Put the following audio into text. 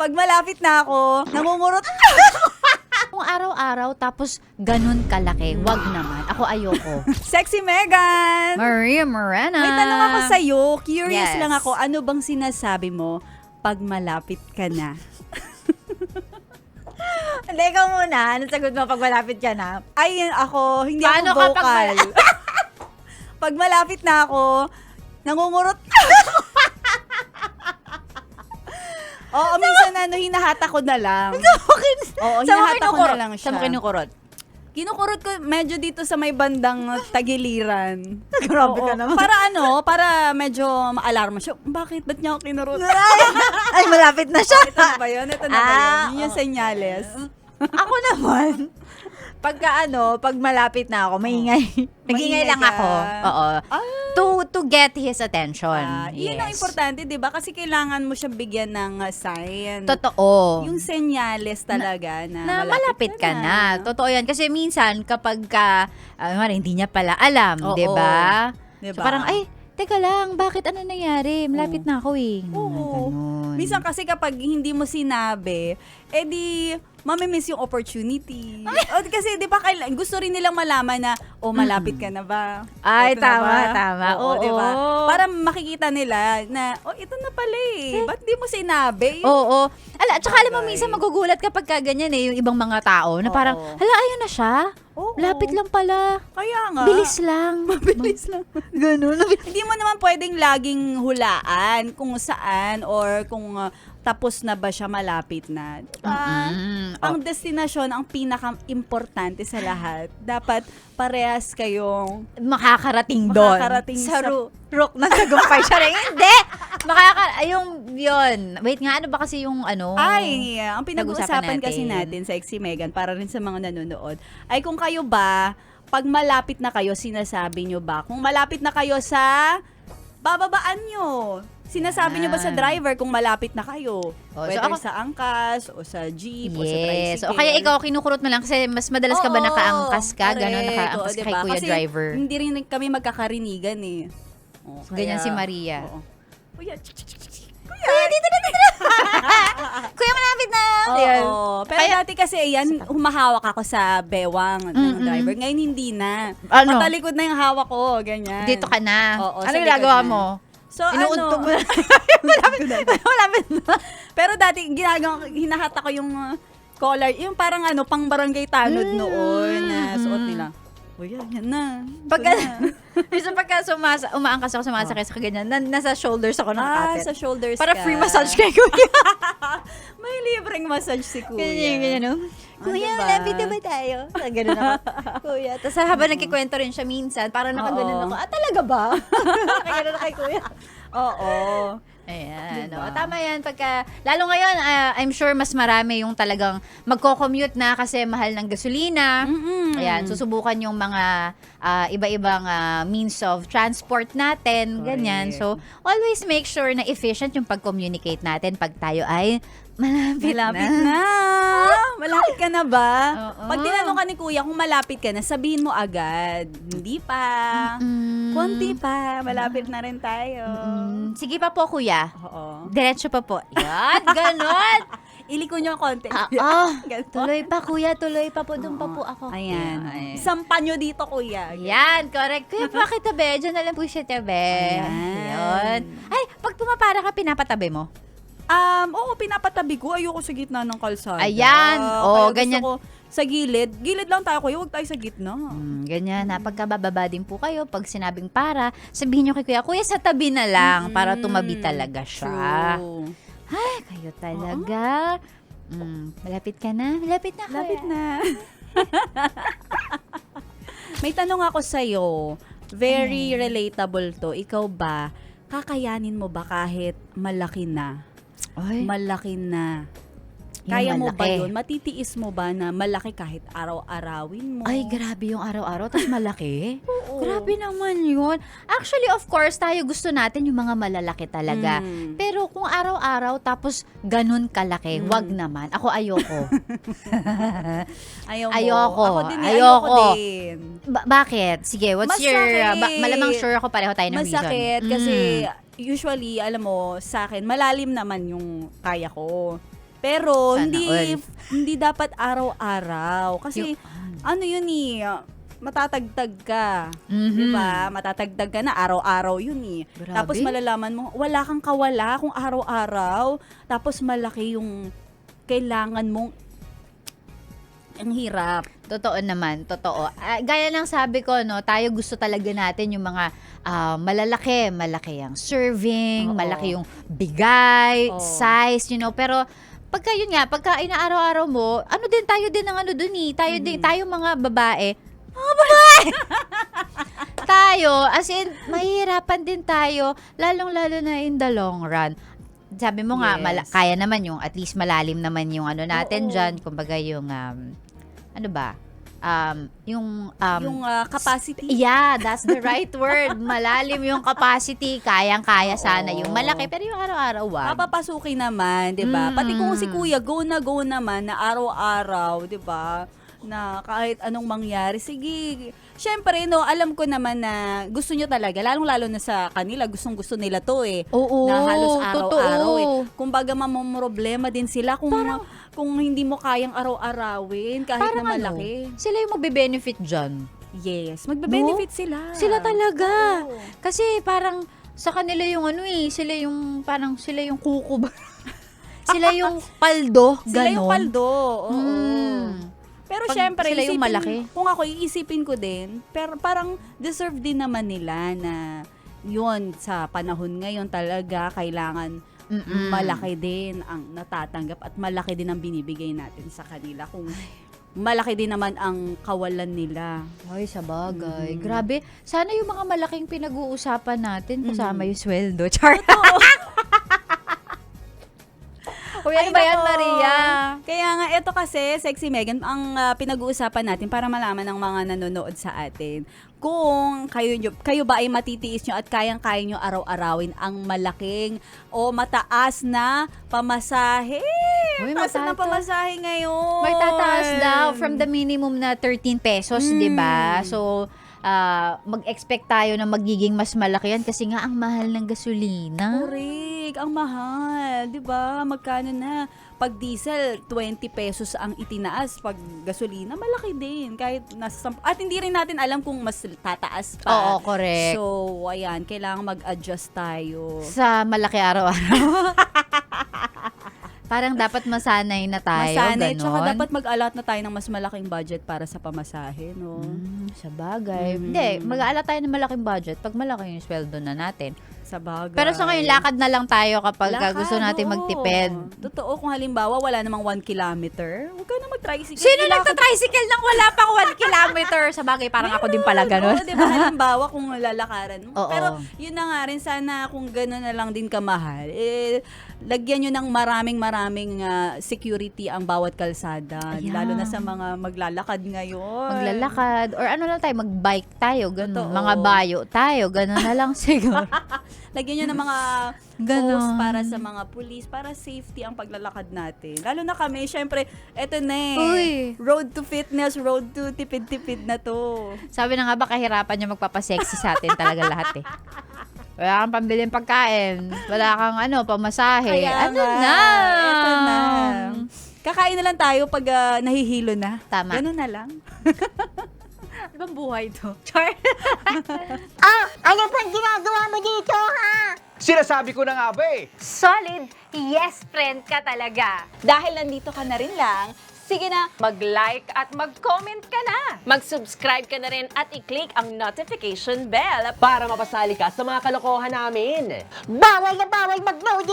Pag malapit na ako, nangungurot. Kung araw-araw tapos ganun kalaki, wag naman. Ako ayoko. Sexy Megan! Maria Morena. May tanong ako sa'yo. Curious Yes. lang ako, ano bang sinasabi mo pag malapit ka na? Hindi, ikaw muna. Anong sagot mo pag malapit ka na? Ay, ako, hindi Paano ako kapag vocal. Pag malapit na ako, nangungurot. Oo, minsan hinahata ko na lang. Oo, hinahata ko na lang siya. Saan mo kinukurot? Kinukurot ko medyo dito sa may bandang tagiliran. Grabe Oo, ka naman. para medyo ma-alarma siya. Bakit? Ba't niya ako kinurot? Ay, malapit na siya. Ito na ba yun? Ito na ba yun? Yun yung senyales. Ako naman, pag malapit na ako, maingay. Nag-ingay Maingay lang ka? ako. Oo. To get his attention. Yun ang importante, di ba? Kasi kailangan mo siya bigyan ng sign. Totoo. Yung senyales talaga na Malapit ka na. Totoo yan. Kasi minsan, kapag hindi niya pala alam, Oo. di ba? Diba? So parang, ay, teka lang, bakit ano nangyari? Malapit na ako eh. Oo. Ganun. Minsan kasi kapag hindi mo sinabi, edi mamimiss yung opportunity. Kasi di ba gusto rin nilang malaman na, malapit ka na ba? Ay, Ito na ba? tama. Oo. di ba? Para makikita nila na, ito na pala eh. Ba't di mo sinabi? Oo. Tsaka alam mo, Bagay. minsan magugulat kapag ganyan eh, yung ibang mga tao, na parang, Oo. hala, ayun na siya. Oo. Lapit lang pala. Kaya nga. Bilis lang. Mabilis lang. Ganun. Hindi mo naman pwedeng laging hulaan kung saan or kung tapos na ba siya, malapit na. Diba? Ang destinasyon, ang pinaka-importante sa lahat. Dapat parehas kayong Makakarating doon. Makakarating sa sa- rook ng tagumpay siya rin. Hindi! Yun. Wait nga, ano ba kasi yung ano? ang pinag-uusapan Pag-usapan kasi natin. natin, Sexy Megan, para rin sa mga nanonood, ay kung kayo ba, pag malapit na kayo, sinasabi nyo ba? Kung malapit na kayo sa bababaan nyo. Sinasabi nyo ba sa Yan. driver kung malapit na kayo? Oh, so Whether ako- sa angkas, o sa jeep, o sa Yes. tricycle. O kaya ikaw, kinukurot mo lang kasi mas madalas ka ba Oo, nakaangkas ka? Ganon, correct. nakaangkas Oo, ka diba? kay Kuya Kasi Driver. hindi rin kami magkakarinigan eh. Ganyan si Maria. Oo. Kuya, Kuya, dito. Kuya, malapit na. Ayan. Oo. Pero dati kasi humahawak ako sa bewang ng driver. Ngayon hindi na. Ano? Matalikod na yung hawak ko, ganyan. Dito ka na. Oo, ano sa ginagawa likod na. mo? So Inuuntog mo na. malapit na. Pero dati hinahata ko yung collar, yung parang pang barangay tanod noon na suot nila. Uy, yan na. Minsan pagka umaangkas ako, sumasakay sa ganyan, nasa shoulders ako nakakapit. Sa shoulders Para ka. free massage kay Kuya. May libreng massage si Kuya. Ganyan, no? Kuya, diba? malapit na ba tayo? Ganun ako. Kuya. Tapos habang nagkikwento rin siya minsan, parang nakaganon ako, talaga ba? Nakaganon na kay Kuya. Oo. Ayan. Diba? No? Tama yan. Lalo ngayon, I'm sure mas marami yung talagang magko-commute na kasi mahal ng gasolina. Ayan. Susubukan yung mga iba-ibang means of transport natin. Ganyan. So, always make sure na efficient yung pag-communicate natin pag tayo ay malapit na. Malapit ka na ba? Oo. Pag tinanong ka ni Kuya kung malapit ka na, sabihin mo agad. Hindi pa. Konti pa. Malapit na rin tayo. Sige pa po, Kuya. Oo. Diretso pa po. Yan, ganon. Iliko nyo konti. Ganito. Tuloy pa, Kuya. Tuloy pa po. Doon pa po ako. Ayan. Ayan. Sampa nyo dito, Kuya. Yan, correct. Kuya, bakit tabi? Diyan na lang po siya tabi. Ayan. Yun. Ay, pag pumapara ka, pinapatabi mo? Oo, pinapatabi ko. Ayoko sa gitna ng kalsada. Ayan. Kaya Ganyan. gusto ko sa gilid. Gilid lang tayo, Kuya. Huwag tayo sa gitna. Ganyan. Pagkabababa din po kayo, pag sinabing para, sabihin nyo kay Kuya, Kuya, sa tabi na lang para tumabi talaga siya. True. Ay, kayo talaga. Malapit ka na? Malapit na, Kuya. Lapit na. May tanong ako sa'yo. Very relatable to. Ikaw ba, kakayanin mo ba kahit malaki na? Ay, Malaki na. Yung Kaya mo ba malaki. yun? Matitiis mo ba na malaki kahit araw-arawin mo? Ay, grabe yung araw-araw, tapos malaki. Grabe naman yun. Actually, of course, tayo gusto natin yung mga malalaki talaga. Pero kung araw-araw, tapos ganun kalaki, wag naman. Ako ayoko. Ayaw mo. Ayoko. Ako din. Ayoko. din. Bakit? Sige, what's your... Masakit. malamang sure ako pareho tayo ng reason. Masakit kasi usually, alam mo, sa akin, malalim naman yung kaya ko. Pero Sana all. hindi dapat araw-araw kasi ano yun matatagtag ka. Mhm. Di ba? Matatagtag ka na araw-araw yun Grabe. Tapos malalaman mo, wala kang kawala kung araw-araw. Tapos malaki yung kailangan mong ang hirap. Totoo naman, totoo. Gaya ng sabi ko, no, tayo gusto talaga natin yung mga malaki ang serving, Oo. malaki yung bigay, Oo. size, pero pagka yun nga, pagka inaaraw-araw mo, tayo din ng ano dun tayo din, tayo mga babae, tayo, as in, mahihirapan din tayo, lalong-lalo na in the long run. Sabi mo nga, Yes. kaya naman yung, at least malalim naman yung ano natin Oo. dyan, kumbaga yung, ano ba? Yung Capacity. yeah, that's the right word. Malalim yung capacity, kayang-kaya sana Oo. yung malaki, pero yung araw-araw, wag. Papapasukin naman, 'di ba? Mm. Pati kung si Kuya go naman na araw-araw, 'di ba? Na kahit anong mangyari, sige. Syempre, alam ko naman na gusto nyo talaga, lalong-lalo na sa kanila, gustong-gusto nila to Oo, na halos araw-araw totoo. Kumbaga, mamomroblema din sila kung hindi mo kayang araw-arawin kahit Parang na malaki. sila yung magbe-benefit dyan. Yes, magbe-benefit sila. Sila talaga. Oo. Kasi parang sa kanila yung sila yung kuko ba? Sila yung paldo, Sila yung ganon. paldo. Oo. Mm. Pero Pag syempre, sila yung malaki. Kung ako, iisipin ko din, pero parang deserve din naman nila na yun, sa panahon ngayon talaga, kailangan Mm-mm. malaki din ang natatanggap at malaki din ang binibigay natin sa kanila. Kung malaki din naman ang kawalan nila. Ay, sa bagay. Grabe. Sana yung mga malaking pinag-uusapan natin kasama yung sweldo. Char. Uy, ano ba yan, nako. Maria? Kaya nga, ito kasi, Sexy Megan, ang pinag-uusapan natin para malaman ng mga nanonood sa atin. Kung kayo ba ay matitiis nyo at kayang-kaya nyo araw-arawin ang malaking o mataas na pamasahe. Uy, Taas na matataas. pamasahe ngayon. May tataas daw from the minimum na 13 pesos, di ba? So, mag-expect tayo na magiging mas malaki yan kasi nga ang mahal ng gasolina. Correct, ang mahal, 'di ba? Magkano na? Pag diesel, 20 pesos ang itinaas. Pag gasolina, malaki din. Kahit at hindi rin natin alam kung mas tataas pa. Oo, correct. So, ayan, kailangan mag-adjust tayo. Sa malaki araw-araw. Parang dapat masanay na tayo, Masanay, ganon. tsaka dapat mag-allot na tayo ng mas malaking budget para sa pamasahe, no? Sa bagay. Hindi, mag-aala tayo ng malaking budget pag malaki yung sweldo na natin. Sa bagay. Pero sa ngayon, lakad na lang tayo kapag Lakad, gusto natin oo. magtipid. Totoo, kung halimbawa wala namang 1 kilometer, huwag ka na mag-tricycle. Sino Ilakad- nagta-tricycle nang wala pang 1 kilometer? Sa bagay, parang ako din pala ganun. Oo, di ba? Halimbawa kung lalakaran mo. Oo. Pero yun na nga rin, sana kung gano'n na lang din kamahal, lagyan nyo ng maraming security ang bawat kalsada. Ayan. Lalo na sa mga maglalakad ngayon. Maglalakad. Or ano lang tayo, mag-bike tayo, ganun. Totoo. Mga bayo tayo, ganun na lang siguro. Lagyan nyo ng mga Ganon. post para sa mga pulis, para safety ang paglalakad natin. Lalo na kami, syempre, eto na Uy. road to fitness, road to tipid-tipid na to. Sabi na nga ba, kahirapan niya magpapasexy sa atin talaga lahat eh. Wala kang pambiling pagkain. Wala kang pamasahe. Kaya Ano nga, na? eto na. Kakain na lang tayo pag nahihilo na. Tama. Ganun na lang. Ibang buhay to. Char. Ano pang ginagawa mo dito, ha? Sinasabi ko na nga ba eh. Solid yes friend ka talaga. Dahil nandito ka na rin lang, sige na, Mag-like at mag-comment ka na. mag-subscribe ka na rin at i-click ang notification bell. Para mapasali ka sa mga kalokohan namin. Bawal na bawal mag-no